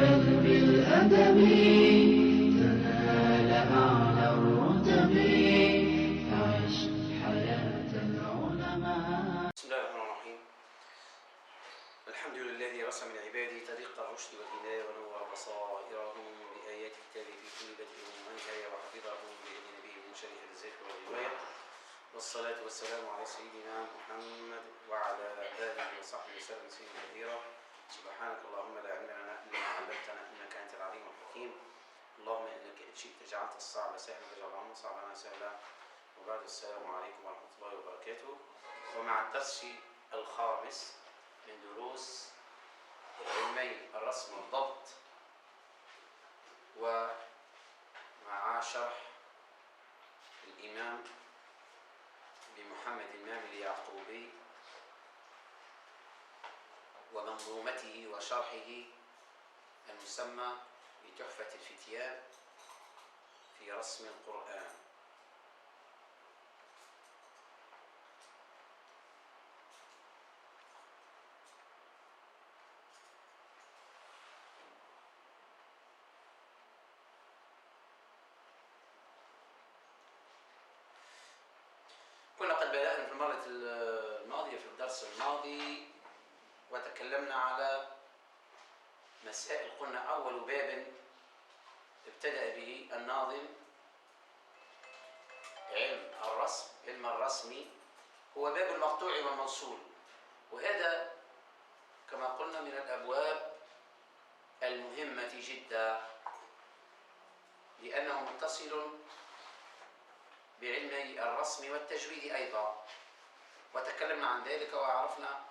بل بالأدب تنال أعلى الرتب. عش حياة العلماء. بسم الله الرحمن الرحيم. الحمد لله رسم العباد طريق الرشد والهداية ونور بصائرهم بآيات كتابه في كل بدء ومنهاية وحفظهم بإذن نبيه من شر الذكر والرواية. والصلاة والسلام على سيدنا محمد وعلى آله وصحبه وسلم تسليما كثيرا. سبحانك اللهم لا علم لنا إلا ما علمتنا إنك أنت العليم الحكيم. اللهم إنك إن شئت جعلت الصعب سهلا وجعل الأمر صعبا سهلا. وبعد السلام عليكم ورحمة الله وبركاته. ومع الدرس الخامس من دروس علمي الرسم والضبط، ومع شرح الإمام بمحمد المامي اليعقوبي ومنظومته وشرحه المسمى بتحفة الفتيان في رسم القرآن. كنا قد بدأنا في المرة الماضية في الدرس الماضي وتكلمنا على مسائل. قلنا أول باب ابتدأ به الناظم علم الرسم هو باب المقطوع والموصول، وهذا كما قلنا من الأبواب المهمة جدا لأنه متصل بعلمي الرسم والتجويد أيضا، وتكلمنا عن ذلك وعرفنا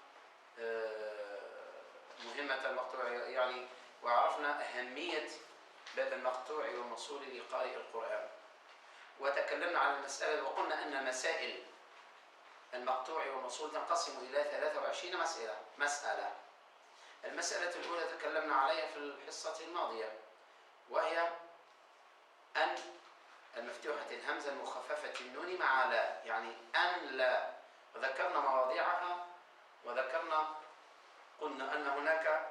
مهمة المقطوع يعني وعرفنا أهمية باب المقطوع والموصول لقارئ القرآن. وتكلمنا عن المسألة وقلنا أن مسائل المقطوع والموصول تنقسم إلى 23 مسألة. المسألة الأولى تكلمنا عليها في الحصة الماضية، وهي أن المفتوحة الهمزة المخففة النون مع لا، يعني أن لا، وذكرنا مواضعها قلنا أن هناك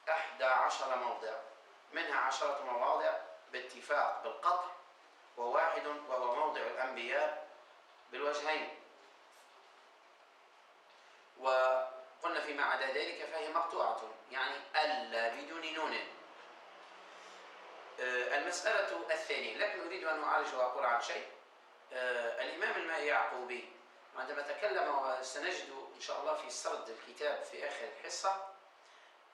11 موضع، منها 10 مواضع باتفاق بالقطع، وواحد وهو موضع الأنبياء بالوجهين، وقلنا فيما عدا ذلك فهي مقطوعة، يعني ألا بدون نون. المسألة الثانية، لكن أريد أن أعالج وأقول عن شيء. الإمام اليعقوبي عندما تكلم، وسنجد إن شاء الله في سرد الكتاب في آخر الحصة،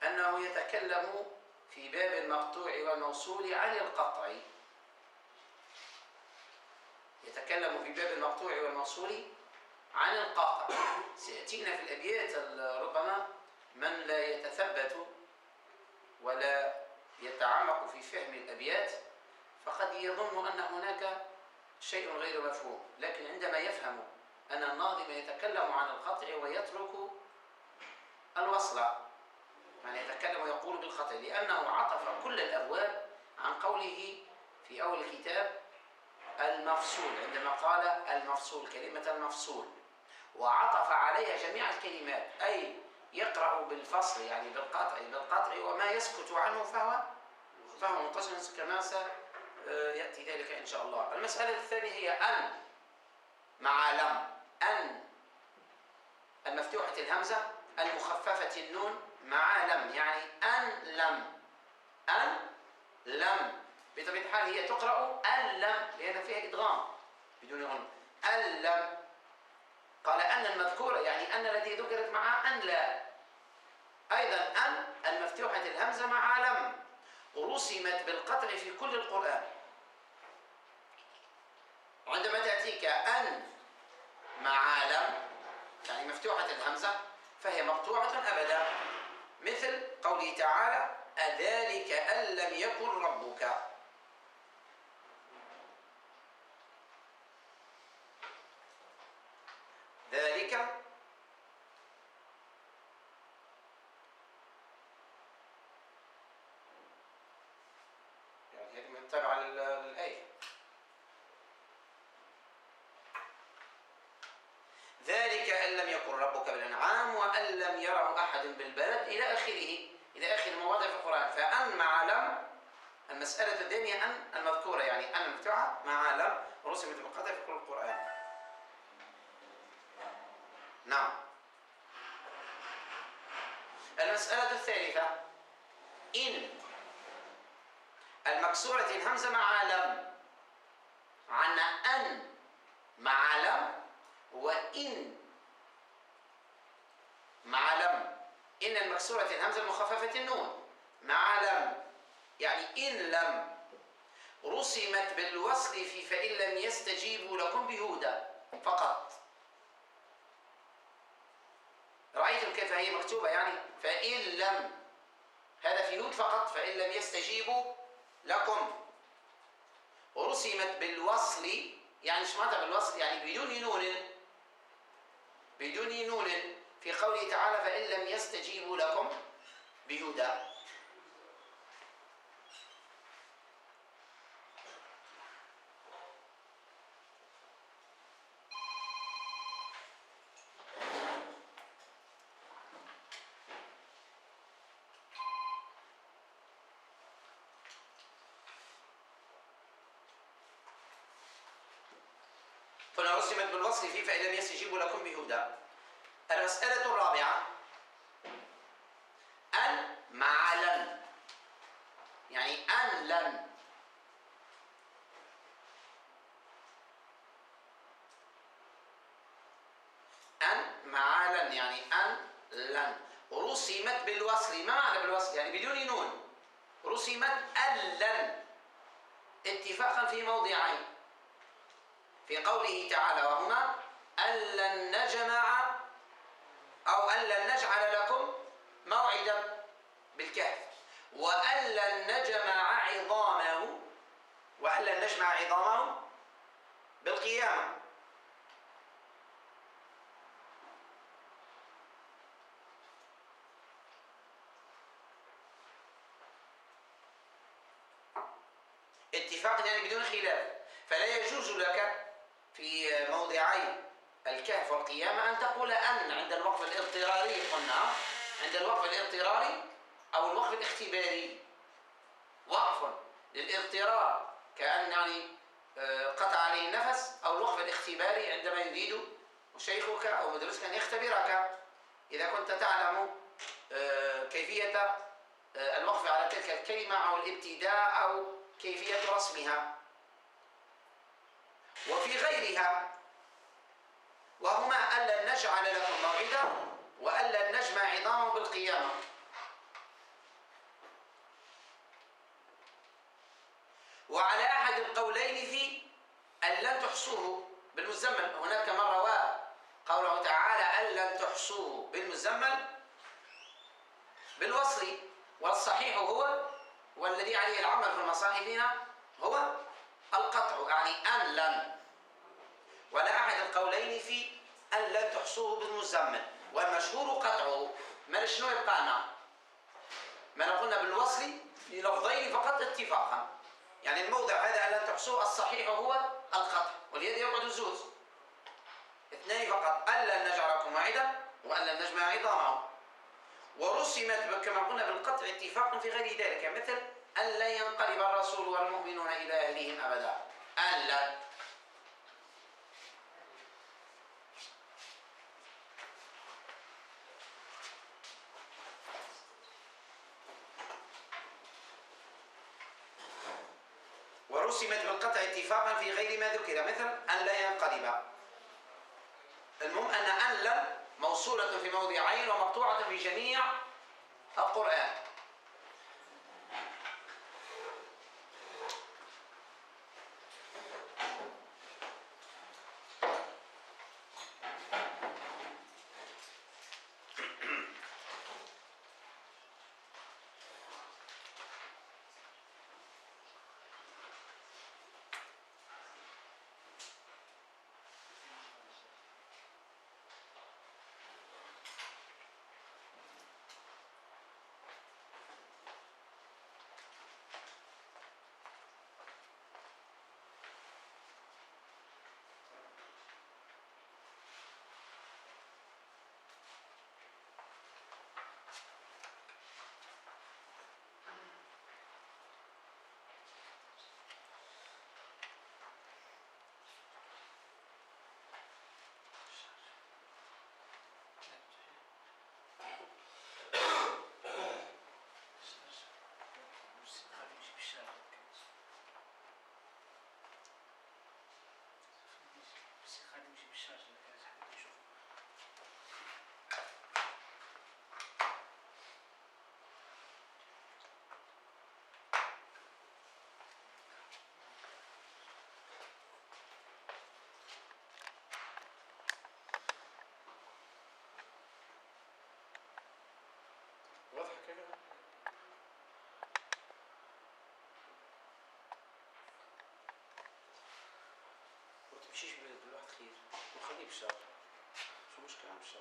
أنه يتكلم في باب المقطوع والموصول عن القطع. يتكلم في باب المقطوع والموصول عن القطع. سيأتينا في الأبيات ربما من لا يتثبت ولا يتعمق في فهم الأبيات فقد يظن أن هناك شيء غير مفهوم، لكن عندما يفهم أن الناظم يتكلم عن القطع ويترك الوصلة، يعني يتكلم ويقول بالقطع، لأنه عطف كل الأبواب عن قوله في أول الكتاب المفصول، عندما قال المفصول كلمة المفصول، وعطف عليها جميع الكلمات، أي يقرأ بالفصل يعني بالقطع وما يسكت عنه فهو متصل كما سيأتي ذلك إن شاء الله. المسألة الثانية هي أن مع لم، أن المفتوحة الهمزة المخففة النون مع لم، يعني أن لم بطبيعة الحال هي تقرأ اللم لأن فيها إدغام بدون غن. اللم قال أن المذكورة يعني أن الذي ذكرت مع أن لا، أيضا أن المفتوحة الهمزة مع لم رسمت بالقطع في كل القرآن. عندما تأتيك أن مع لم يعني مفتوحة الهمزة فهي مقطوعة أبدا، مثل قوله تعالى أذلك أن لم يكن ربك. ذلك يعني هذه متبعة للآية. ذلك أن لم يكن ربك بالأنعام وأن لم يره أحد بالبلد إلى آخره، إلى آخر مواضع في القرآن. فأن مع المسألة الثانية أن المذكورة، يعني أن المفتوحة مع لم رسمت بالقطع في كل القرآن. نعم. المسألة الثالثة إن المكسورة الهمزة مع لم، عن أن مع لم وإن مع لم. إن المكسورة الهمزة المخففة النون مع لم، يعني إن لم رسمت بالوصل في فإن لم يستجيبوا لكم بهدى فقط. رأيتم كيف هي مكتوبة؟ يعني فإن لم، هذا في هود فقط، فإن لم يستجيبوا لكم. رسمت بالوصل، يعني ايش معنى بالوصل؟ يعني بدون نون، بدون نون، في قوله تعالى فإن لم يستجيبوا لكم بهدى. هنا رسمت بالوصل فيه فإن لم يستجيبوا لكم بهدى. المسألة الرابعة أن مع لن، يعني أن لن. أن مع لن يعني أن لن رسمت بالوصل. ما معنى بالوصل؟ يعني بدون نون. رسمت اللن اتفاقا في موضعين، في قوله تعالى وهما أن لن نجمع أو أن لن نجعل لكم موعدا بالكهف، وأن لن نجمع عظامه، وأن لن نجمع عظامه بالقيامة. اتفاق يعني بدون خلاف. فلا يجوز لك في موضعي الكهف والقيامة أن تقول أن عند الوقف الاضطراري. قلنا عند الوقف الاضطراري أو الوقف الاختباري، وقف للاضطرار كأن يعني قطع عليه النفس، أو الوقف الاختباري عندما يريد شيخك أو مدرسك أن يختبرك إذا كنت تعلم كيفية الوقف على تلك الكلمة أو الابتداء أو كيفية رسمها. وفي غيرها وهما أن لن نجعل لكم موعدا وأن لن نجمع عظامه بالقيامة. وعلى أحد القولين في أن لن تحصوه بالمزمل. هناك من روى قوله تعالى أن لن تحصوه بالمزمل بالوصل، والصحيح هو والذي عليه العمل في المصاحفنا هو القطع، يعني أن لن. ولا أحد القولين في أن لن تحصوه بالمزمل، والمشهور قطعه. ما شنو يبقى لنا؟ ما قلنا بالوصل للفظين فقط اتفاقا، يعني الموضع هذا أن لن تحصوه الصحيح هو القطع، ولهذا يقعد الزوز اثنين فقط، أن لن نجعلكم موعدا وأن لن نجمع عظامه. ورسمت كما قلنا بالقطع اتفاق في غير ذلك، مثل أن لن ينقلب الرسول والمؤمنون إلى أهلهم أبدا. أن لن. ورسمت بالقطع اتفاقا في غير ما ذكر، مثل أن لا ينقلب. المهم أن لن موصولة في موضعين ومقطوعة في جميع القرآن. مشيش بالواحد خير وخليه بالشر. شو مشكلة عم بالشر؟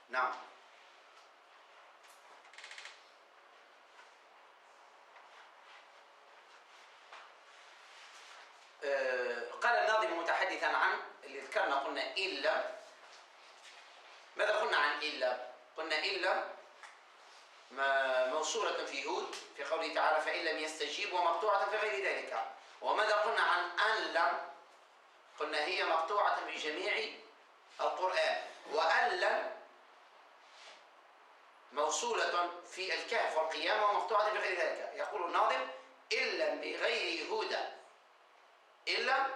نعم. قال الناظم متحدثا عن اللي ذكرنا، قلنا إلا. ماذا قلنا عن إلا؟ قلنا إلا موصولة في هود في قوله تعالى فإن لم يستجيب، ومقطوعة في غير ذلك. وماذا قلنا عن أن لم؟ قلنا هي مقطوعة في جميع القرآن. وأن لم موصولة في الكهف والقيامة ومقطوعة في غير ذلك. يقول الناظم إلا بغير هدى. إلا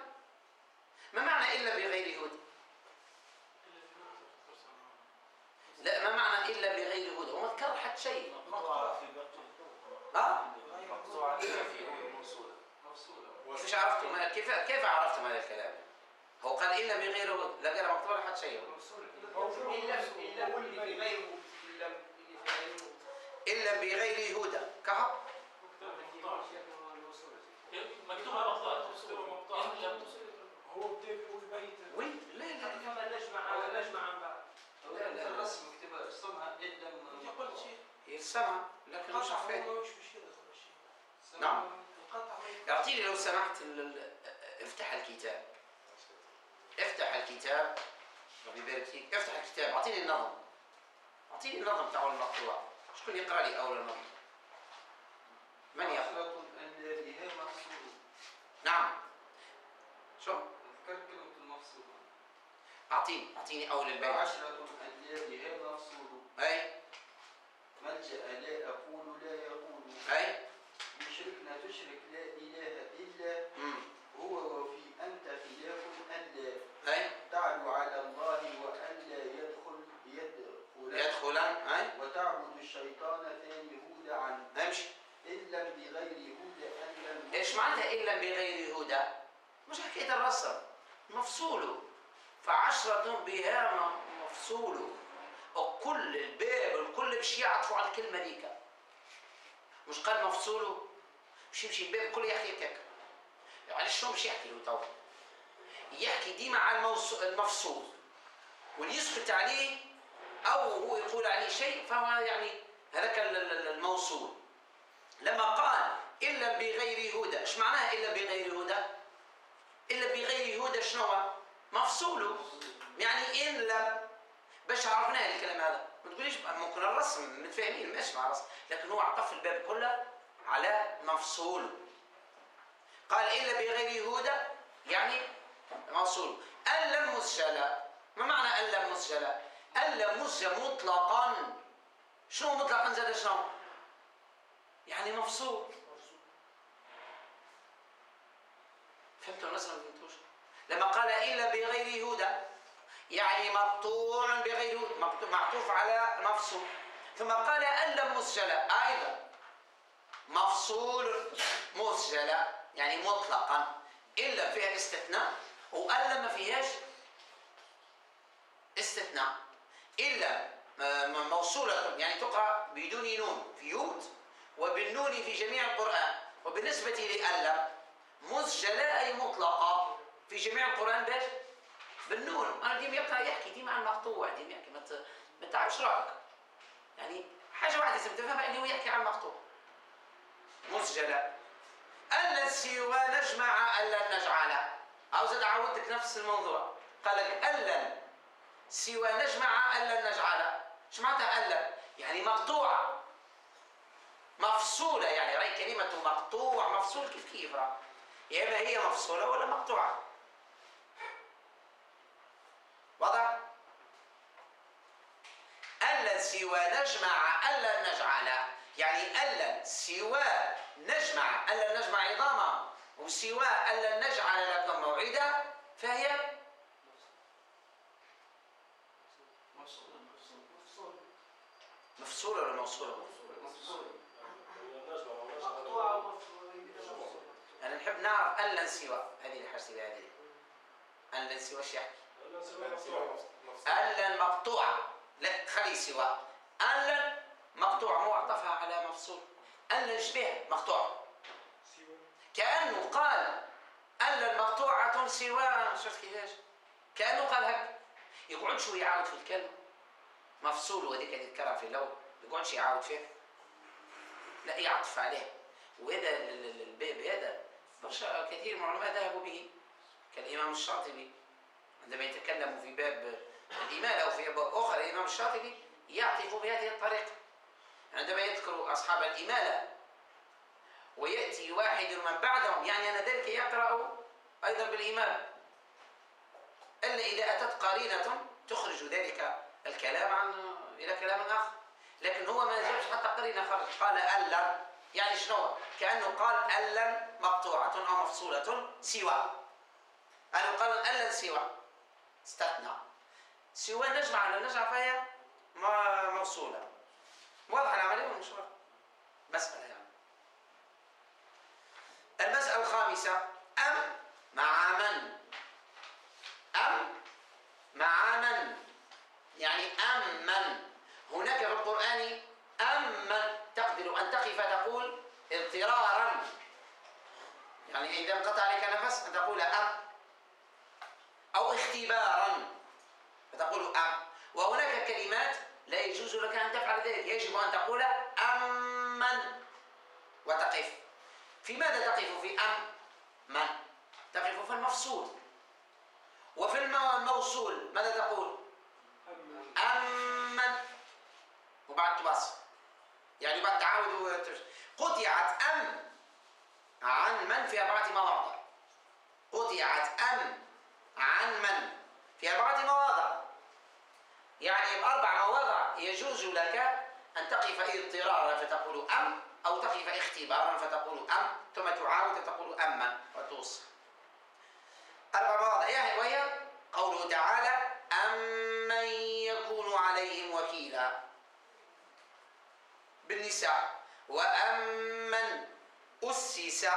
ما معنى إلا بغير هدى؟ لا، ما معنى إلا بغير هدى؟ وما ذكر حد شيء. كيف عرفتم؟ كيف عرفتم هذا الكلام؟ هو قال إلا بغير هدى، لا قال مقطوع حد شيء. إلا بغير هدى كهب هو بده يقول بيت وين؟ لا كما نجمع عن بعض. لا الرسم اكتبها ارسمها إلا انت قلت شيء يرسمها لكن مش القطع عارفين. هو مش مشكلة شيء. نعم. القطع اعطيني لو سمحت افتح الكتاب. افتح الكتاب. ربي يبارك فيك. افتح الكتاب. اعطيني النظم. اعطيني النظم تاع المقطوع. شكون يقرا لي اول النظم؟ من يقرا؟ أن هذه مفصولة. نعم. شو؟ اذكر كلمة المفصولة. اعطيني اول البيت. 10 أن هذه مفصولة. اي ملجأ لا أقول لا يقول. اي يشركنا تشرك لا إله إلا هو وفي أنت خلاف ألا اي تعلو على الله وألا يدخلن. اي وتعبد الشيطان ثاني هود عنه امشي. إلا بغير هود أن ايش معناتها الا بغير هدى؟ مش حكايه الرسم. مفصول. فعشرة بها مفصول. وكل الباب الكل باش يعطفوا على الكلمه ذيك. مش قال مفصول؟ باش يمشي الباب الكل يحكي هكاك. يعني شنو باش يحكي له تو؟ يحكي ديما على المفصول، واللي يسكت عليه او هو يقول عليه شيء فهو يعني هذاك الموصول. لما قال الا بغير هدى، ايش معناها الا بغير هدى؟ الا بغير هدى شنو هو؟ مفصول. يعني ان لم، باش عرفناه الكلام هذا. ما تقوليش ممكن الرسم متفاهمين ماشي مع الرسم، لكن هو عطف الباب كله على مفصول. قال الا بغير هدى يعني موصول. ان لم مسجله. ما معنى ان لم مسجله؟ ان لم مسجل مطلقا. شنو مطلقا زاد شنو؟ يعني مفصول. فهمتوا الناس ما فهمتوش؟ لما قال الا بغير هدى يعني مقطوع بغير هدى، معطوف على مفصول. ثم قال ان لم مسجله ايضا مفصول مسجله يعني مطلقا. الا فيها استثناء وان لم ما فيهاش استثناء. الا موصوله يعني تقرا بدون نون في يود وبالنون في جميع القرآن. وبالنسبة لألم مسجلة أي مطلقة في جميع القرآن باش بالنون. أنا ديما يبقى يحكي ديما عن مقطوع، ديما يحكي ما تعرفش رأيك. يعني حاجة واحدة لازم تفهمها اللي هو يحكي عن مقطوع. مسجلة. ألا سوى نجمع ألا نجعل. عاوز أعودك نفس الموضوع. قال لك ألا سوى نجمع ألا نجعل. ايش معناتها ألا؟ يعني مقطوعة مفصولة. يعني رأي كلمة مقطوع مفصول كيف رأي؟ يا إما هي مفصولة ولا مقطوعة. واضح؟ ألا سوى نجمع ألا نجعل يعني ألا سوى نجمع ألا نجمع عظاما وسوى ألا نجعل لكم موعدا فهي مفصولة ولا موصولة؟ مقطوعة ومفصولة. أنا نحب نعرف ألا سوى. هذه اللي حاجتي بها هذه. ألا سوى ايش يحكي؟ ألا مقطوعة. لا خلي سوى. ألا مقطوعة مو عطفها على مفصول. أن يشبه مقطوع، كأنه قال أن مقطوعة سوى، شفت كيفاش؟ كأنه قال هك، يقعد شو يعاود في الكلمة مفصول وهذيك اللي تذكرها في الأول، يقعدش يعاود فيها، لا يعطف عليه. وهذا الباب هذا برشا كثير من العلماء ذهبوا به، كالإمام الشاطبي عندما يتكلم في باب الإمالة أو في أبواب أخرى. الإمام الشاطبي يعطف بهذه الطريقة عندما يذكر أصحاب الإمالة، ويأتي واحد من بعدهم، يعني أن ذلك يقرأ أيضا بالإمالة، إلا إذا أتت قرينة تخرج ذلك الكلام إلى كلام آخر، لكن هو ما جابش حتى قرينة خرج، قال ألا، يعني شنو؟ كأنه قال ألا مقطوعة أو مفصولة سوى، أنا قال ألا سوى، استثنى سوى نجمع على نجمع فهي موصولة. واضح العملية ولا مش واضح؟ مسألة يعني. المسألة الخامسة، أم مع من؟ أم مع من؟ يعني أم من؟ هناك في القرآن أم من تقدر أن تقف تقول اضطرارا، يعني إذا انقطع عليك نفس أن تقول أم، أو اختبارا فتقول أم. وهناك كلمات لا يجوز لك أن تفعل ذلك، يجب أن تقول أمن وتقف. في ماذا تقف في أم من؟ تقف في المفصول. وفي الموصول ماذا تقول؟ أمن، وبعد تواصل، يعني بعد تعاود. قطعت أم عن من في 4 مواضع. قطعت أم عن من في 4 مواضع، يعني 4 مواضع يجوز لك أن تقف اضطرارا فتقول أم، أو تقف اختبارا فتقول أم، ثم تعاود تقول أما وتوصل. 4 مواضع يعني، وهي قوله تعالى أمن يكون عليهم وكيلا بالنساء، وأمن أسس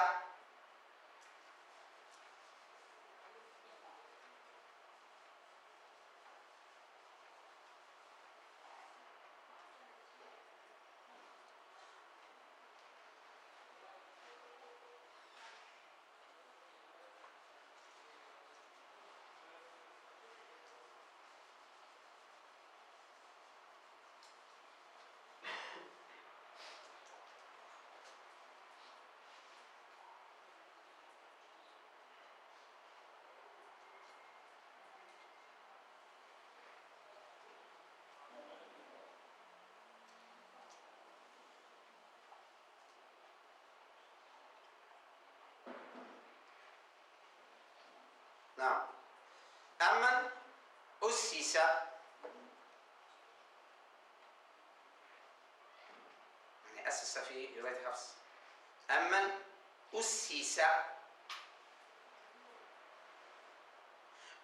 نعم أمن أسس يعني أسس في رواية حفص، أمن أسس.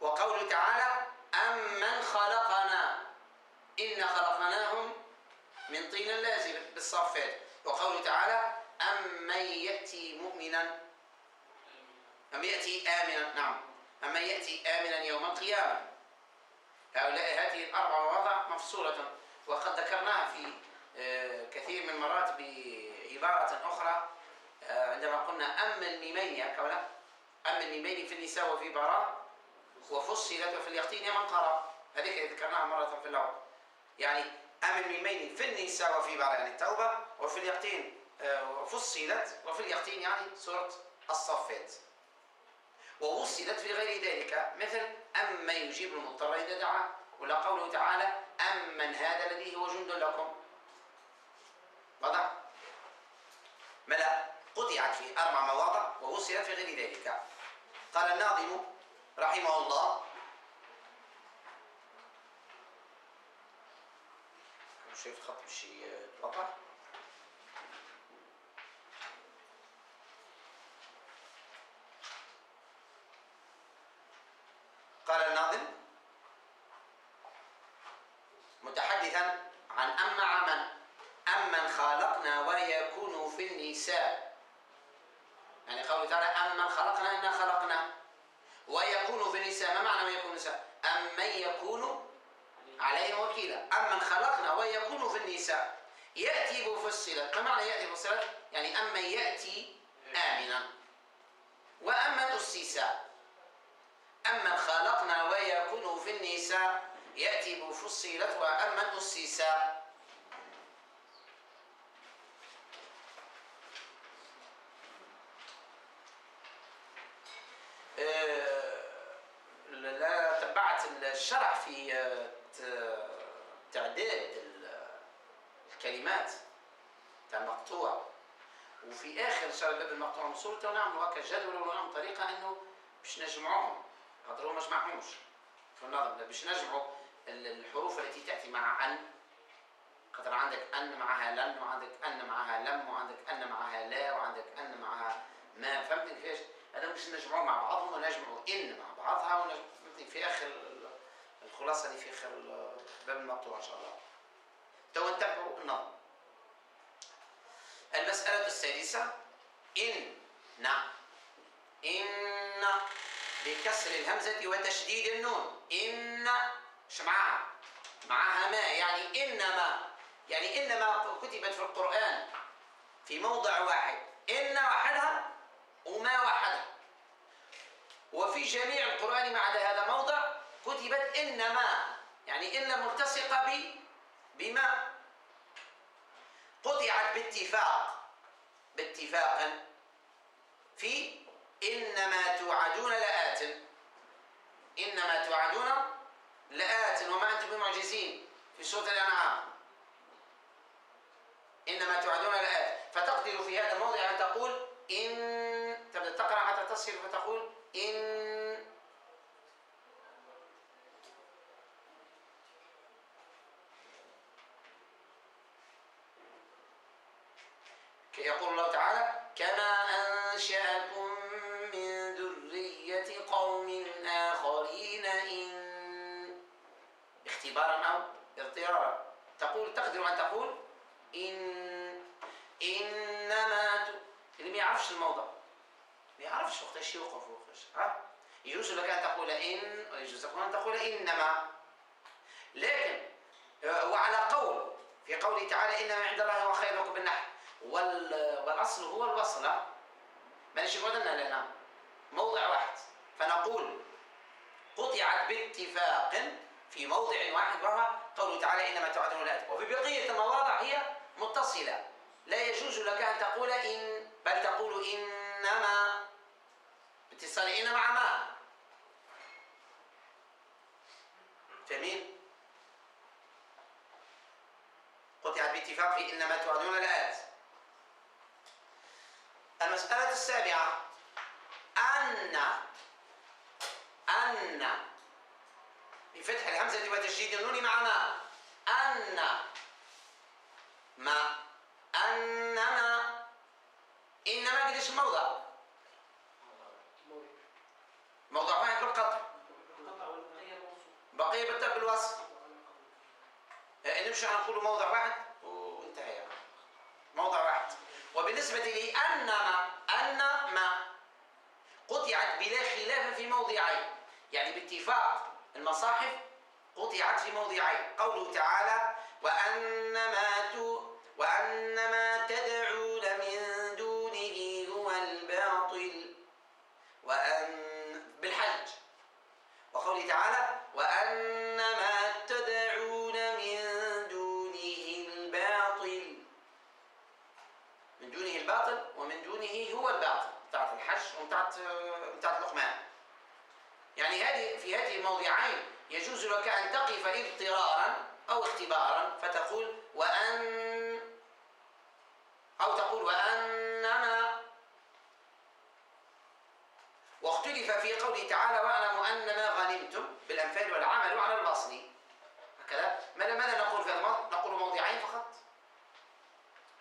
وقوله تعالى أمن خلقنا إنا خلقناهم من طين لازب بالصافات. وقوله تعالى أمن يأتي مؤمنا، أم يأتي آمنا، نعم أمن يأتي آمنا يوم القيامة. هذه 4 مواضع مفصولة، وقد ذكرناها في كثير من المرات بعبارة أخرى عندما قلنا أم الميمين يا كولا، أم الميمين في النساء وفي براء، وفصلت وفي اليقطين من قرأ، هذه ذكرناها مرة في الأول. يعني أم الميمين في النساء وفي براء يعني التوبة، وفي اليقطين فصلت، وفي اليقطين يعني سورة الصفات. ووصلت في غير ذلك مثل أمن يجيب المضطر إذا دعا، ولا قوله تعالى أمن هذا الذي هو جند لكم. واضح؟ ملا قطعت في 4 مواضع ووصلت في غير ذلك. قال الناظم رحمه الله شايف الخط مش واضح؟ قال الناظم متحدثا عن أم مع من، أمن خلقنا ويكون في النساء، يعني قوله تعالى أمن خلقنا إنا خلقنا، ويكون في النساء، ما معنى ويكون النساء؟ أمن يكون عليهم وكيلا، أمن خلقنا ويكون في النساء، يأتي بفصلت. ما معنى يأتي بفصلت؟ يعني أما يأتي آمنا وأما أسس. أما خلقنا ويكون في النساء يأتي بفصلت وأما أسس. لا تبعت الشرع في تعداد الكلمات تاع المقطوع، وفي اخر شرع باب المقطوع من صورته ونعملوا هكا جدول ونعمل طريقه انه باش نجمعوهم، خاطر هو ما جمعهمش في النظم، باش نجمعوا الحروف التي تاتي مع ان، خاطر عندك ان معها لن، وعندك ان معها لم، وعندك ان معها لا، وعندك ان معها ما. فهمتني كيفاش؟ هذا باش نجمعوا مع بعضهم ونجمعوا ان مع بعضها ونجمعوا في اخر الخلاصه اللي في اخر باب المقطوع ان شاء الله. تو نتبعوا النظم. المسألة السادسة إن بكسر الهمزة وتشديد النون. إن إيش معها؟ معها ما، يعني إنما كتبت في القرآن في موضع واحد، إن وحدها وما وحدها، وفي جميع القرآن ما عدا هذا موضع كتبت إنما، يعني إن ملتصقة بما، قطعت باتفاق في إنما توعدون لآت. إنما توعدون لآت وما أنتم بمعجزين في سورة الأنعام. إنما توعدون لآت، فتقدر في هذا الموضع أن تقول إن، تبدأ تقرأ حتى تصل فتقول إن يقول الله تعالى كما أنشأكم من ذرية قوم آخرين إن، اختبارا أو اضطرارا. تقدر أن تقول إنما اللي ما يعرفش الموضع ما يعرفش وقتاش يوقف وقتاش يجوز لك أن تقول إن، ويجوز لك أن تقول إنما. لكن وعلى قول في قوله تعالى إنما عند الله هو خير لكم بالنحل، والأصل هو الوصل، مانيش قلنا لنا موضع واحد، فنقول قطعت باتفاق في موضع واحد وهو قوله تعالى إنما توعدون لآت، وفي بقية المواضع هي متصلة، لا يجوز لك أن تقول إن، بل تقول إنما باتصال إن مع ما. فاهمين؟ قطعت باتفاق في إنما توعدون لآت. المسألة السابعة أن بفتح الهمزة وتشديد النون مع ما. إنما قديش الموضع؟ موضع واحد بالقطع، بقية بالوصف. نمشي نقول موضع واحد وانتهى، موضع واحد. وبالنسبة لي أنما قطعت بلا خلاف في موضعين، يعني باتفاق المصاحف قطعت في موضعين. قوله تعالى وأنما تدعون من دونه هو الباطل بالحج، وقوله تعالى وأنما تدعون من دونه الباطل، من دونه الباطل ومن دونه هو الباطل، بتاعت الحج وبتاعت لقمان. يعني في هذه الموضعين يجوز لك أن تقف اضطرارا أو اختبارا فتقول أو تقول وأنما. واختلف في قوله تعالى واعلموا أنما غنمتم بالأنفال والعمل على البصر، هكذا. ماذا نقول في هذا؟ نقول موضعين فقط،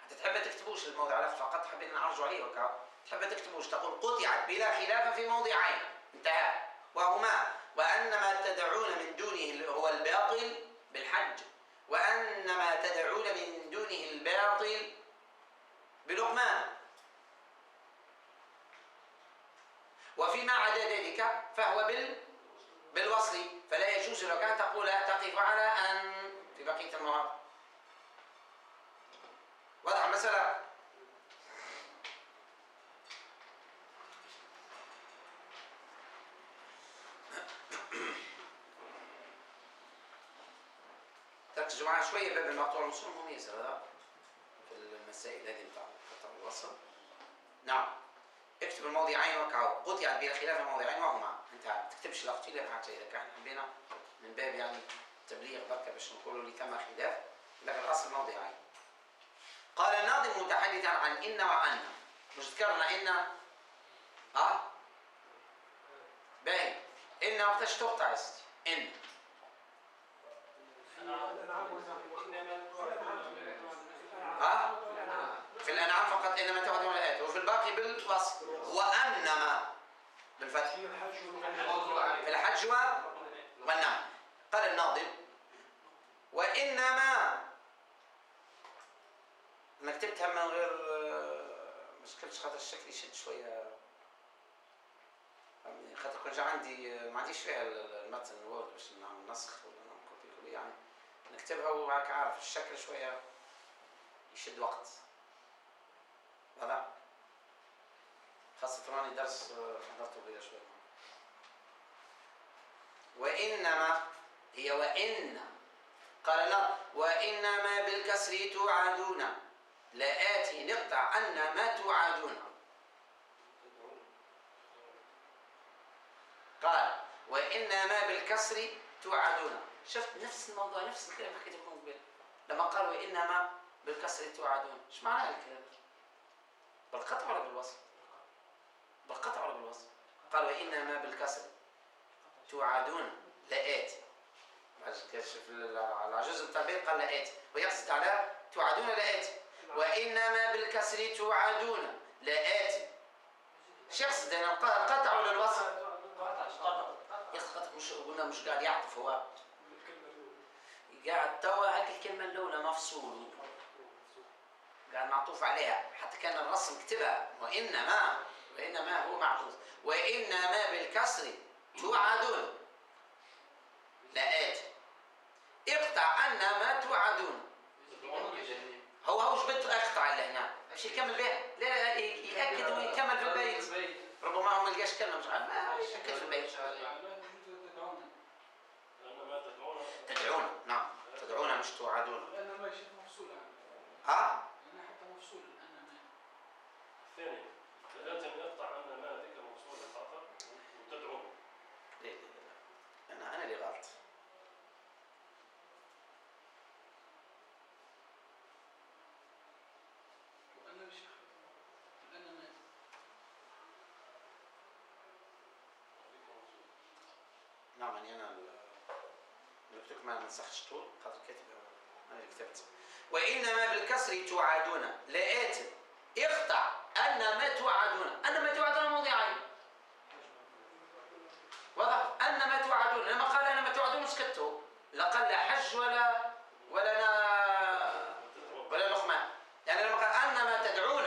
حتى تحب تكتبوش الموضع فقط، حبيت نعرجوا عليه وكا تحب تكتبوش، تقول قطعت بلا خلاف في موضعين انتهى، وهما وأنما تدعون من دونه هو الباطل بالحج، وأنما تدعون من دونه الباطل بلقمان. وفيما عدا ذلك فهو بالوصل، فلا يجوز لك أن تقول تقف على أن في بقية المواضع. واضح المسألة؟ تركزوا معي شوية، باب المقطوع والموصول مميز هذا في المسائل هذه بتاع القطع والوصل. نعم. اكتب الموضعين وقعوا قطعت بلا خلاف الموضعين وهما. انت ما تكتبش الاختلاف حتى اذا كان حبينا من باب يعني تبليغ بركه باش نقولوا اللي ثم خلاف، لكن الاصل موضعين. قال الناظم متحدثا عن ان وان. مش ذكرنا ان باهي ان وقتاش تقطع يا سيدي؟ ان في الانعام فقط انما توعدون الايات، وفي الباقي بالوصف. وانما بالفتح في الحج والنعم. قال الناظم وانما، انا كتبتها من غير مشكلتش خاطر الشكل يشد شويه، خاطر كان جا عندي ما عنديش فيها المتن الوورد باش نعمل نسخ ولا نعمل كوبي يعني نكتبها وهاك عارف الشكل شويه يشد وقت هذا، خاصة راني درس حضرته بيا شوية. وإنما هي وإن. قال لا وإنما بالكسر توعدون لآتي نقطع أن ما توعدون. قال وإنما بالكسر توعدون. شفت نفس الموضوع نفس الكلام حكيت لكم قبل لما قال وإنما بالكسر توعدون. ايش معنى الكلام؟ بالقطع ولا بالوصف؟ بالقطع ولا بالوصف؟ قال وإنما بالكسر توعدون لآتي. على جزء التعبير قال لآتي ويقصد على توعدون لآتي. وإنما بالكسر توعدون لآتي. ايش يقصد هنا؟ القطع ولا الوصف؟ يقصد مش قلنا مش قاعد يعطف، هو قاعد توا هاك الكلمة الأولى مفصول قاعد معطوف عليها، حتى كان الرسم كتبها وإنما هو معطوف. وإنما بالكسر توعدون لآتي اقطع أن ما توعدون. هو وش بده اقطع اللي هنا باش يكمل بها؟ لا يأكد ويكمل في البيت. ربما هو ما لقاش كلمة مش عارف ما يأكد في البيت. تدعون نعم تدعون مش توعدون. لأن ما شيء مفصول ها؟ لأن حتى مفصول أن ما الثاني لازم يقطع أن ما ذكر مفصول الخطأ وتدعون. أنا اللي غلط. وأن الشيخ لأن ما نعم يعني أنا قلت ما نسختش طول خاطر كاتبها أنا اللي كتبت. وإنما بالكسر توعدون لآتي اقطع أن ما توعدون. أن ما توعدون موضعين واضح. أن ما توعدون لما قال أن ما توعدون سكتوا لا قال لا حج ولا لقمان. يعني لما قال أن ما تدعون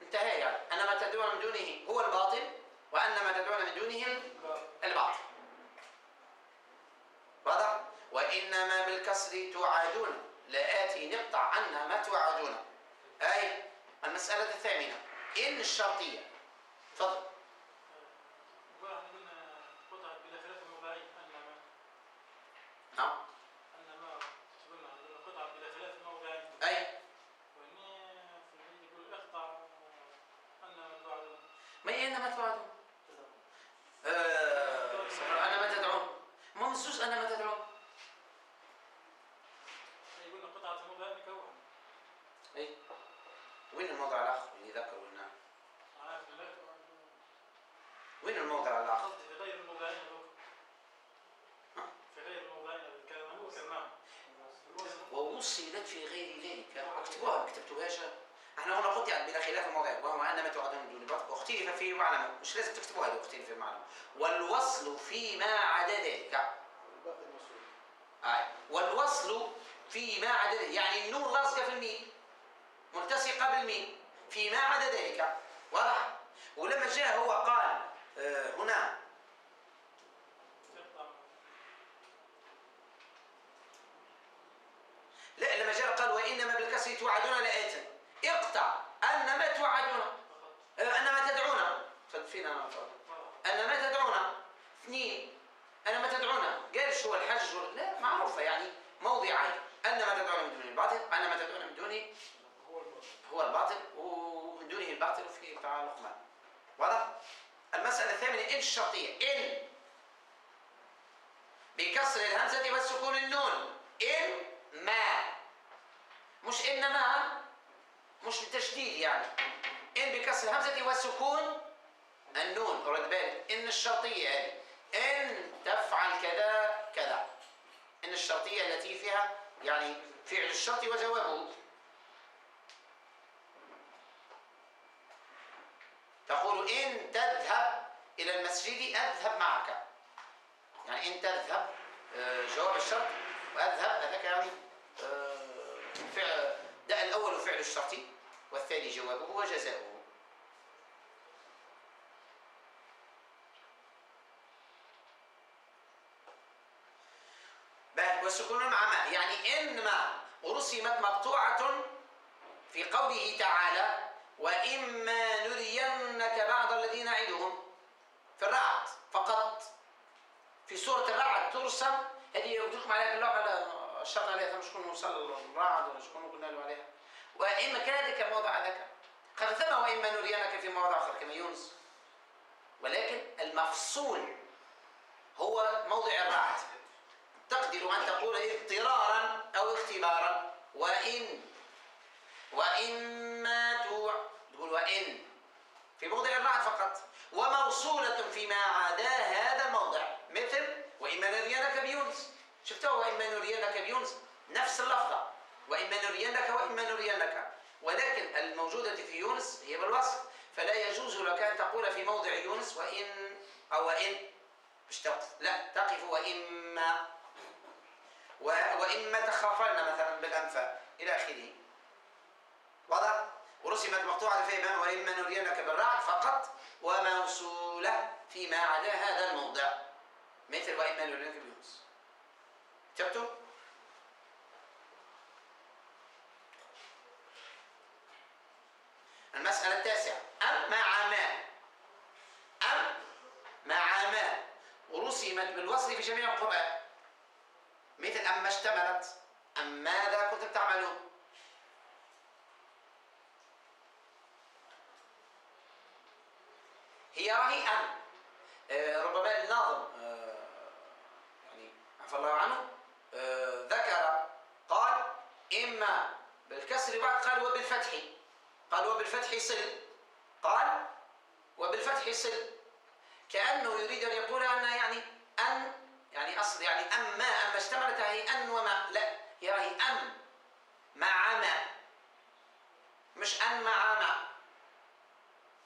انتهى يعني أن ما تدعون من دونه هو الباطل وأن ما تدعون من دونه الباطل واضح. وإنما بالكسر توعدون لآتي نقطع عنا ما توعدون. أي المسألة الثامنة إن الشرطية. تفضل. واحد قلنا قطعت بلا خلاف الموضعين أن ما نعم. أن ما قلنا قطعت بلا خلاف الموضعين. أي وإن في يقول اقطع أن ما توعدون. ما هي أن ما توعدون؟ أن ما تدعون. ما مسوس أن ما تدعون. يقولنا قطعت الموضعين كوها. أي وين الموضع الآخر اللي ذكره لنا؟ وين الموضع الآخر؟ في غير الموضعين في غير الموضعين الكلمة ووصلت في غير ذلك. اكتبوها كتبتوهاش. احنا هنا قطعت بلا خلاف الموضع وهو أن ما توعدون من دون الباطل واختلف في معنى. مش لازم تكتبوها لو اختلف في معنى. والوصل فيما عدا ذلك. والوصل فيما عدا ذلك يعني النون لاصقة في الميم ملتصقة بالميم فيما عدا ذلك واضح. ولما جاء هو قال هنا لا لما جاء قال وإنما بالكسر توعدون لآت، اقطع أنما توعدون، أنما تدعون، فينا أنما تدعون. اثنين، أنما تدعون قال شو الحج لا معروفة يعني موضعين، أنما تدعون من دونه الباطل، أنما تدعون من دونه هو الباطل، ومن دونه الباطل في بتاع لقمان. واضح؟ المسألة الثامنة إن الشرطية، إن بكسر الهمزة والسكون النون، إن ما، مش إنما، مش بالتشديد يعني، إن بكسر الهمزة والسكون النون، رد بالك إن الشرطية هذه، إن تفعل كذا كذا، إن الشرطية التي فيها يعني فعل الشرط وجوابه. تقول إن تذهب إلى المسجد أذهب معك، يعني إن تذهب جواب الشرط، وأذهب هذاك يعني فعل، ده الأول فعل الشرط والثاني جوابه وجزاؤه. والسكون مع ما، يعني إن ما رسمت مقطوعة في قوله تعالى وإما نرينك بعض الذين نعدهم في الرعد فقط. في سورة الرعد ترسم، هذه يقولكم عليها اللوحة أشرنا عليها، مش كنا نوصل الرعد ولا مش كنا قلنا له عليها. وإما كان ذلك موضع ذاك قد ثم وإما نرينك في موضع آخر كما يونس، ولكن المفصول هو موضع الرعد. تقدر أن تقول اضطرارا أو اختبارا وإما تقول وإن في موضع الرعد فقط، وموصولة فيما عدا هذا الموضع، مثل وإما نرينك بيونس، شفتوا وإما نرينك بيونس نفس اللفظة، وإما نرينك، ولكن الموجودة في يونس هي بالوصف، فلا يجوز لك أن تقول في موضع يونس وإن أو وإن مش تقف، لا تقف وإما تخافن مثلا بالأنفال إلى آخره. واضح؟ ورسمت مقطوعة في إمام وإما نرينك بالرعد فقط، وموصولة فيما عدا هذا الموضع، مثل وإما نرينك بيونس. كتبتوا؟ المسألة التاسعة أم مع ما ورسمت بالوصل في جميع القرآن، مثل أما اشتملت، أم ماذا كنتم تعملون. هي راهي أم، ربما الناظم يعني عفى الله عنه ذكر قال إما بالكسر بعد قال وبالفتح صل، قال وبالفتح صل، كأنه يريد أن يقول أن يعني أصل يعني أما اشتملت هي أن وما، لا هي راهي أم مع ما، مش أن مع ما،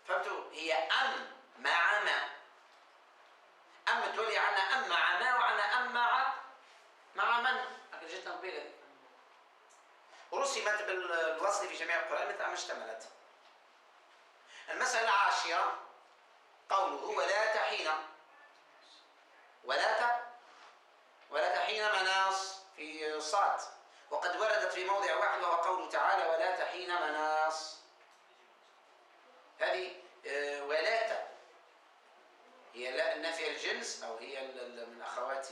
فهمتوا؟ هي أم مع ما، أم تولي عنا أم مع ما وعنا أم مع من، لكن جيتنا قبيلة ورسمت بالوصل في جميع القرآن مثل أم اشتملت. المسألة العاشرة قوله ولا تحين مناص في صاد، وقد وردت في موضع واحد وهو قوله تعالى ولا تحين مناص. هذه ولات هي لا النافية الجنس، أو هي من أخوات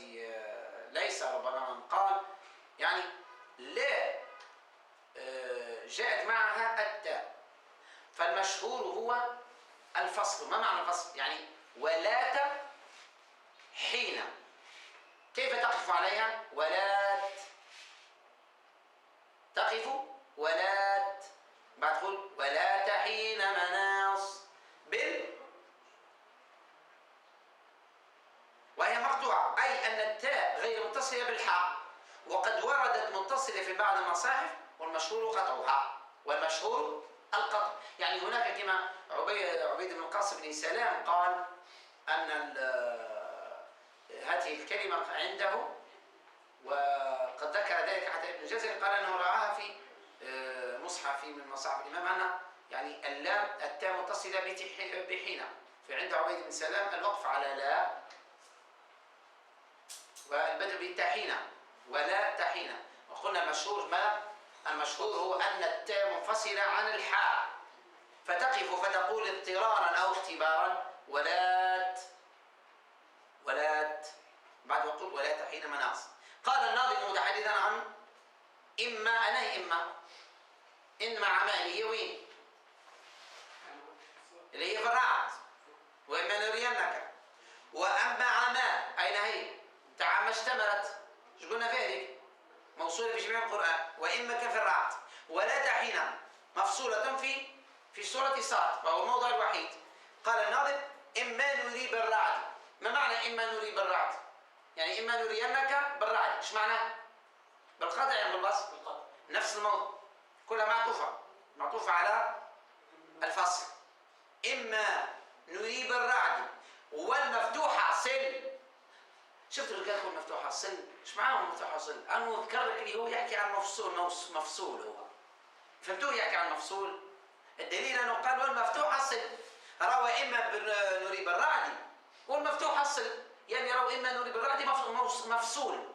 ليس، ربما من قال يعني لا جاءت معها التاء، فالمشهور هو الفصل. ما معنى الفصل؟ يعني ولات حين، كيف تقف عليها؟ ولات تقف ولات، بعد تقول ولا تحين مناص وهي مقطوعة، أي أن التاء غير متصلة بالحاء، وقد وردت متصلة في بعض المصاحف، والمشهور قطعها، والمشهور القطع. يعني هناك كما عبيد بن القاسم بن سلام قال أن هذه الكلمة عنده، وقد ذكر ذلك حتى ابن الجزري قال أنه رآها في مصحف من مصاحف الإمام، أن يعني اللام التاء متصلة بحين، فعند عبيد بن سلام الوقف على لا، والبدء بالتحين ولا تحين. وقلنا مشهور ما المشهور هو أن التاء منفصلة عن الحاء، فتقف فتقول اضطرارا أو اختبارا ولات بعد وقول ولات حين مناص. قال الناظم متحدثا عن إما أنا إن مع ما اللي هي وين؟ اللي هي في الرعد. وإما نرينك. وأما عما أين هي؟ تاع ما اشتملت ايش قلنا ذلك؟ موصولة في جميع القرآن. وإما كفي الرعد. ولا حين مفصولة في سورة صاد وهو الموضع الوحيد. قال الناظم إما نري بالرعد. ما معنى إما نري بالرعد؟ يعني إما نرينك بالرعد ايش معناه؟ بالقطع يعني بالبسط؟ نفس الموضوع كلها معطوفة على الفصل. إما نري بالرعد والمفتوحة صل. شفت الرجال يقول مفتوحة صل ايش معناه مفتوحة صل؟ أنا أذكر لك اللي هو يحكي عن مفصول هو فهمتوه يحكي عن مفصول. الدليل أنه قال والمفتوحة صل. روى إما نري بالرعد والمفتوحة صل يعني روى إما نري بالرعد مفصول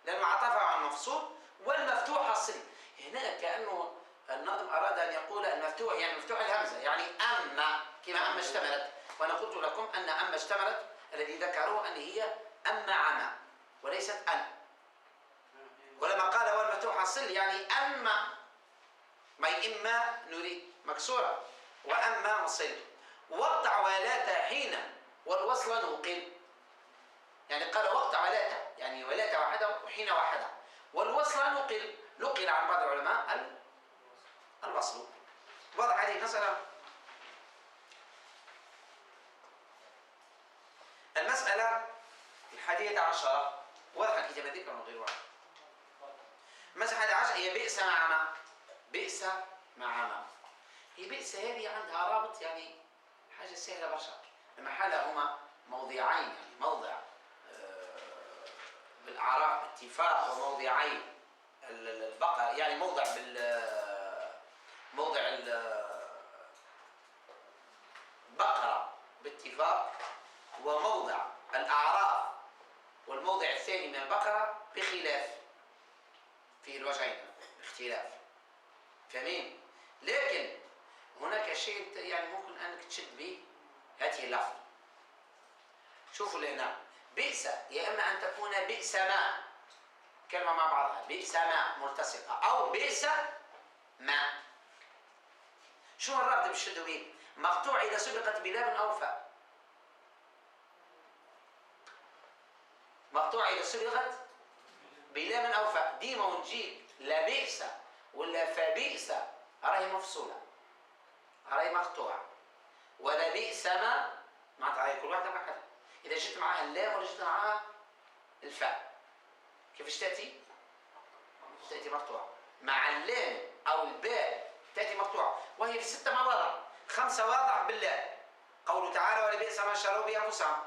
لأنه عطفه عن مفصول والمفتوحة صل. هنا كأنه الناظم أراد أن يقول المفتوح يعني مفتوح الهمزة يعني أما كما أما اشتملت. وأنا قلت لكم أن أما اشتملت الذي ذكروه أن هي أما عما وليست أن. ولما قال والمفتوحة صل يعني أما ما إما نري مكسورة وأما مصل. وقطع ولاة حين والوصل نقل يعني قال وقطع ولاة يعني ولاة واحدة وحين واحدة والوصل نقل عن بعض العلماء الوصل. وضع هذه المسألة. المسألة 11 واضح الكتابة ذكر من غير واحد. المسألة 11 هي بئس مع ما. بئس مع ما هي بئس هذه عندها رابط يعني حاجة سهلة برشا. المحل هما موضعين يعني موضع بالأعراب اتفاق وموضعين البقر يعني موضع موضع البقرة باتفاق وموضع الأعراف والموضع الثاني من البقرة بخلاف في الوجهين اختلاف فاهمين. لكن هناك شيء يعني ممكن أنك تشد به هذه اللفظ. شوفوا لهنا بئس يا إما أن تكون بئس ما كلمة مع بعضها بئس ما ملتصقة أو بئس ما. شو الربط بالشد به؟ مقطوع إذا سبقت بلام أو فاء. مقطوع إذا سبقت بلام أو فاء. ديما ونجيب لا بئس ولا فبئس راهي مفصولة راهي مقطوعة. ولا بئس ما معناتها كل واحدة مع حد. إذا جئت معها اللام ولا جئت معها الفاء كيفاش تأتي؟ تأتي مقطوعة. مع اللام أو الباء تأتي مقطوعة وهي في 6 مواضع 5 مواضع بالله. قوله تعالى ولبئس ما شروا به أنفسهم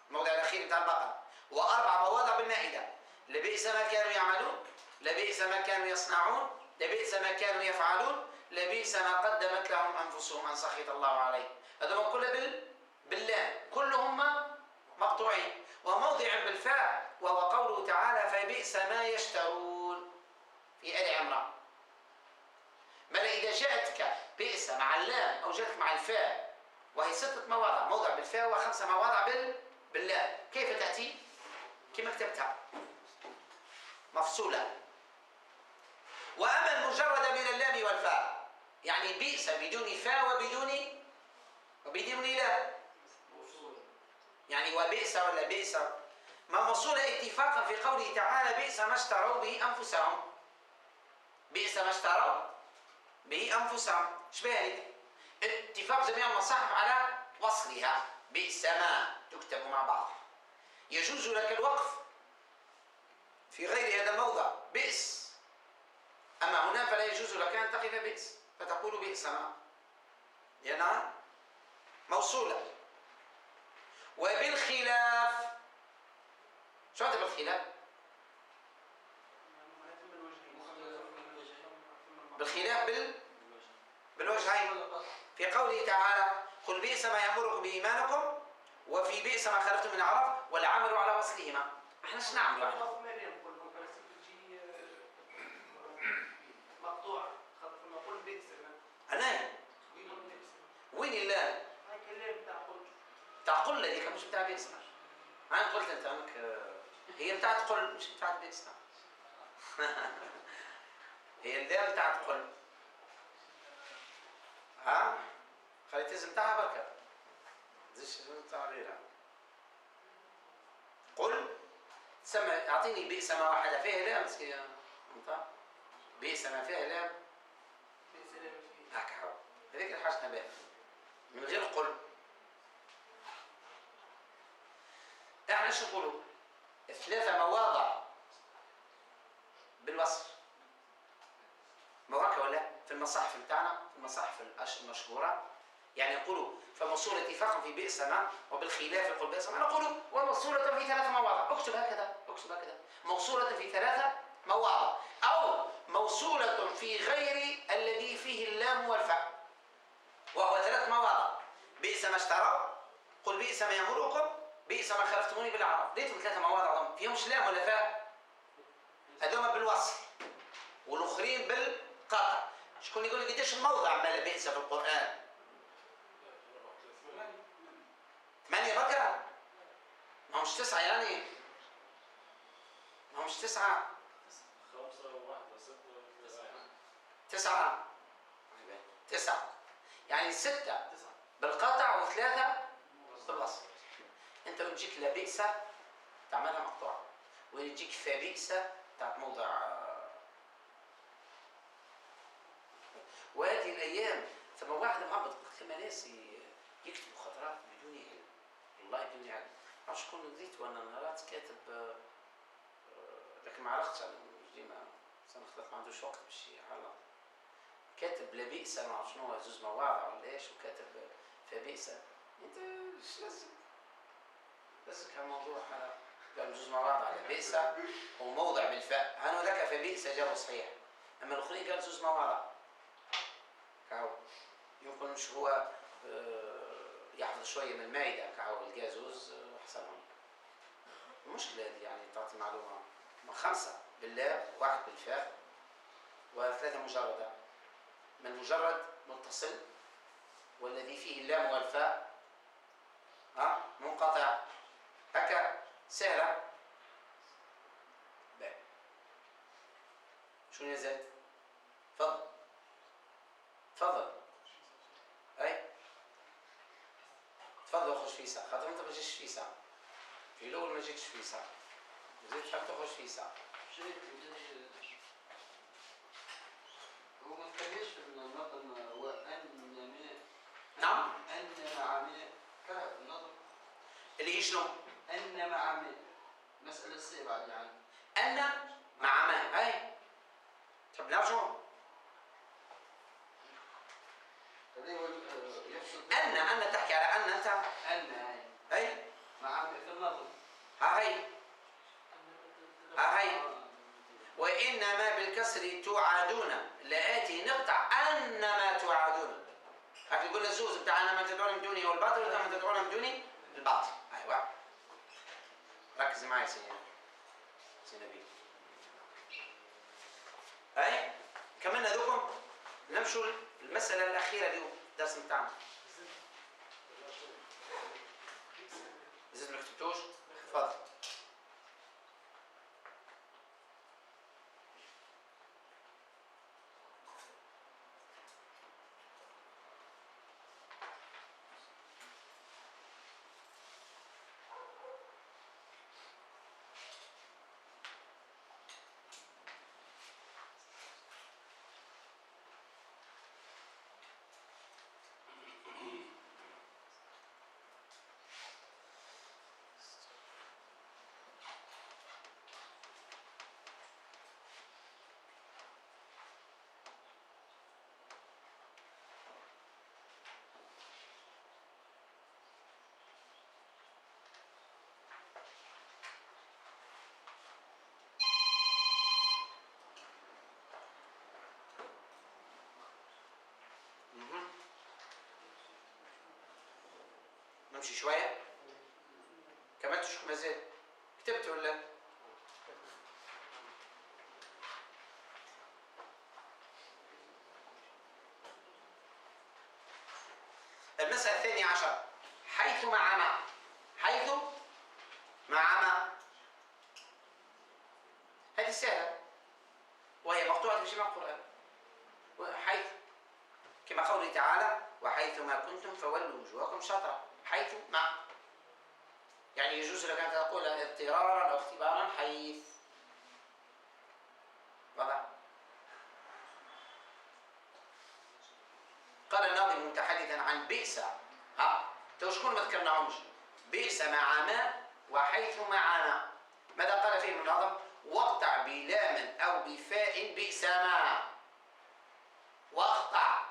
الموضع الأخير بتاع البقرة. و4 مواضع بالمائدة لبئس ما كانوا يعملون لبئس ما كانوا يصنعون لبئس ما كانوا يفعلون لبئس ما قدمت لهم أنفسهم أن سخط الله عليه. هذا كله بالله كلهم مقطوعين. وموضع بالفاء وهو قوله تعالى فبئس ما يشترون في آل عمران. بل إذا جاءتك بئس مع اللام أو جاءتك مع الفاء وهي 6 مواضع موضع بالفاء و5 مواضع بالله كيف تأتي؟ كما كتبتها مفصولة. وأما المجرد من اللام والفاء يعني بئس بدون فاء وبدون لام يعني وبئس ولا بئس ما موصولة اتفاقا في قوله تعالى بئس ما اشتروا به أنفسهم. بئس ما اشتروا به أنفسهم شبه اتفاق جميع المصاحف على وصلها بئس ما تكتب مع بعض. يجوز لك الوقف في غير هذا الموضع بئس. أما هنا فلا يجوز لك أن تقف بئس فتقول بئس ما لأنها موصولة. وبالخلاف شو هذا بالخلاف؟ بالخلاف بالوجهين في قوله تعالى قل بئس ما يأمركم بإيمانكم وفي بئس ما خلفتم من أعراف والعمل على وصلهما. احنا ايش نعمل؟ مقطوعة خاطر لما قل بئس أنا وين اللام؟ هاي كلام بتاع قل بتاع قل هذيك مش بتاع بئس. أنا قلت أنت عندك هي بتاعت قل مش بتاعت بئس. هي اللام بتاعت قل. ها؟ خليت الاسم بتاعها بركة. زيش بتاع غيرها. قل سمع أعطيني بئس ما واحدة فيها لام مسكين. أنت بئس ما فيها لام. بئس لام فيه أكحو. هذيك الحاجة بها. من غير قل. احنا ايش نقولوا؟ 3 مواضع بالوصف. موقع ولا في المصاحف بتاعنا، في المصاحف المشهورة، يعني يقولوا فموصولة اتفاق في بئس ما، وبالخلاف يقول بئس ما، نقول وموصولة في 3 مواضع. اكتب هكذا، اكتب هكذا، موصولة في 3 مواضع، أو موصولة في غير الذي فيه اللام والفاء، وهو 3 مواضع. بئس ما اشتروا، قل بئس ما يأمركم، بئس ما خلفتموني بالأعراف. ليتهم 3 مواضع فيهمش لام ولا فاء، هذوما بالوصف والآخرين بالقطع. شكون يقول لي قديش الموضع مال بئس في القرآن؟ 8 بكرة؟ ما همش 9 يعني؟ ما همش 9؟ 5 و1 6 9 9 يعني 6 بالقطع و3 بالوصف. انت لو تجيك لا بئس تعملها مقطوعة، ويجيك فبئس بتاعت موضع. وهذه الايام ثم واحد مهبط كما ناس يكتب خطرات بدون علم، والله بدون علم. ما عرفتش شكون نزيت وانا نهارات كاتب، لكن ما عرفتش انا ديما سنخلط ما عندوش وقت باش يعلق. كاتب لا بئس ما عرفت شنو 2 مواضع ولا ايش، وكاتب فبئس. انت ايش لازمك هالموضوع هذا؟ قال 2 مواضع على بئس وموضع بالفاء، هانو لك فبئس جاوب صحيح، اما الاخرين قال 2 مواضع. كاو يمكن مش هو يحفظ شويه من المائده، كاو الجازوز احسنهم. المشكله هذه يعني تعطي معلومه 5 بالله، 1 بالفاء، و3 مجرده. من مجرد متصل، والذي فيه اللام والفاء منقطع. هكا سهله. باهي شو نزلت؟ تفضل تفضل. اي تفضل اخش فيسا، خاطر انت ما جيتش فيسا في الاول، ما جيتش فيسا، زيد تحب تخش فيسا. شريك هو ما تكلمش في النظم وأن ما نعم. أن مع ما كره النظم اللي هي شنو؟ أن مع ما مسألة السابعة يعني أن مع ما. أي طب نرجع يقصد أن تحكي على أن أنت. أن أي مع ما في النظم هاي هاي وإنما بالكسر توعدون لآتي نقطع أنما توعدون. هاك يقول الزوز بتاع أنا ما تدعون من دوني والباطل، وإنما ما تدعون من دوني الباطل. أيوة ركز معي سينبي. أي كمان ذوكم نمشوا المسألة الأخيرة اليوم درس بتاعنا. إذا ما كتبتوش تفضل. نمشي شوية. كملتش ما زال؟ كتبت ولا؟ المسألة الثانية عشر، حيث مع ما. حيث مع ما، هذه سهلة وهي مقطوعة في جميع القرآن. حيث كما قوله تعالى وحيث ما كنتم فولوا وجوهكم شطرة. حيث ما يعني يجوز لك أن تقول اضطرارا أو اختبارا حيث. واضح؟ قال الناظم متحدثا عن بئس، شكون ما ذكرناهمش؟ بئس مع ما وحيث مع ما. ماذا قال فيه الناظم؟ واقطع بلام أو بفاء بئس ما. واقطع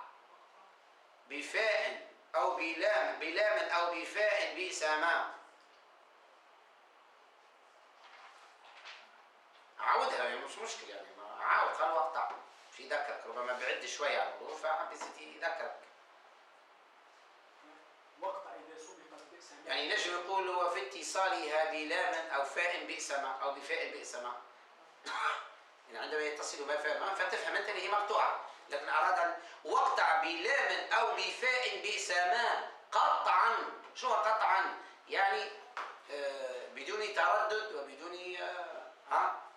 بفاء أو بلام أو بفاء بئس ما. عودها يعني مش مشكلة يعني عاود قال واقطع في ذكرك، ربما بعد شوية على الظروف فحبيت يذكرك. وقطع إذا سبقت بئس ما. يعني نجم يقول وفي اتصالها بلام أو فاء بئس ما أو بفاء بئس ما. يعني عندما يتصل بها فاء ما فتفهم أنت أن هي مقطوعة، لكن أراد أن واقطع بلام أو بفاء بئس ما قطعا. شو قطعا؟ يعني بدون تردد وبدون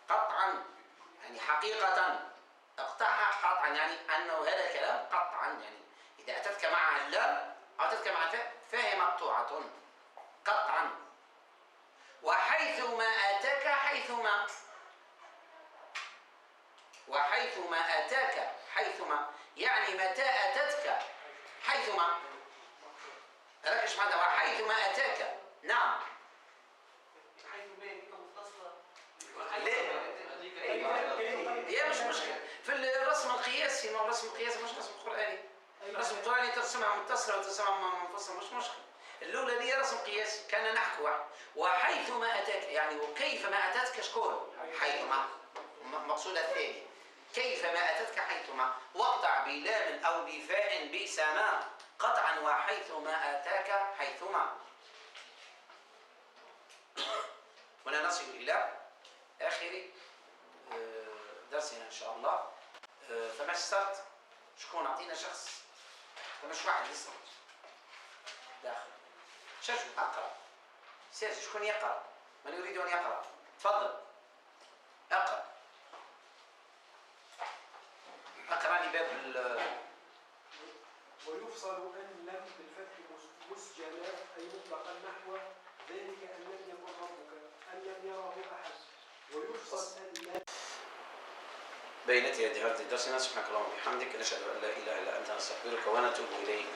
قطعا، يعني حقيقة اقطعها قطعا، يعني أنه هذا الكلام قطعا، يعني إذا أتتك معها اللام أو أتتك مع الفاء فهي مقطوعة قطعا. وحيثما أتاك حيثما، وحيثما أتاك حيثما يعني متى أتتك حيثما. ركز معنا وحيثما أتاك. نعم هي مش مشكلة في الرسم القياسي، ما الرسم القياسي مش رسم قرآني. الرسم القرآني ترسمها متصلة وترسمها منفصلة مش مشكلة. الأولى دي رسم قياسي كان نحكي واحد. وحيثما أتاك يعني وكيفما أتتك شكون؟ حيثما. مقصودة الثاني كيفما أتتك حيثما. واقطع بلام أو بفاء بئس ما قطعا وحيثما أتاك حيثما. هنا نصل إلى آخر درسنا إن شاء الله. فما الشرط؟ شكون أعطينا شخص؟ فمش واحد لسه داخل. شجوا أقرأ. سير شكون يقرأ؟ من يريد أن يقرأ؟ تفضل أقرأ. أقرأ لي باب ويفصل أن لم بالفتح مسجلا أي مطلقا نحو ذلك أن لم يكن ربك أن لم يره أحد. ويفصل أن لم. بينتي هذه درسنا. سبحانك اللهم وبحمدك نشهد أن لا إله إلا أنت نستغفرك ونتوب إليك.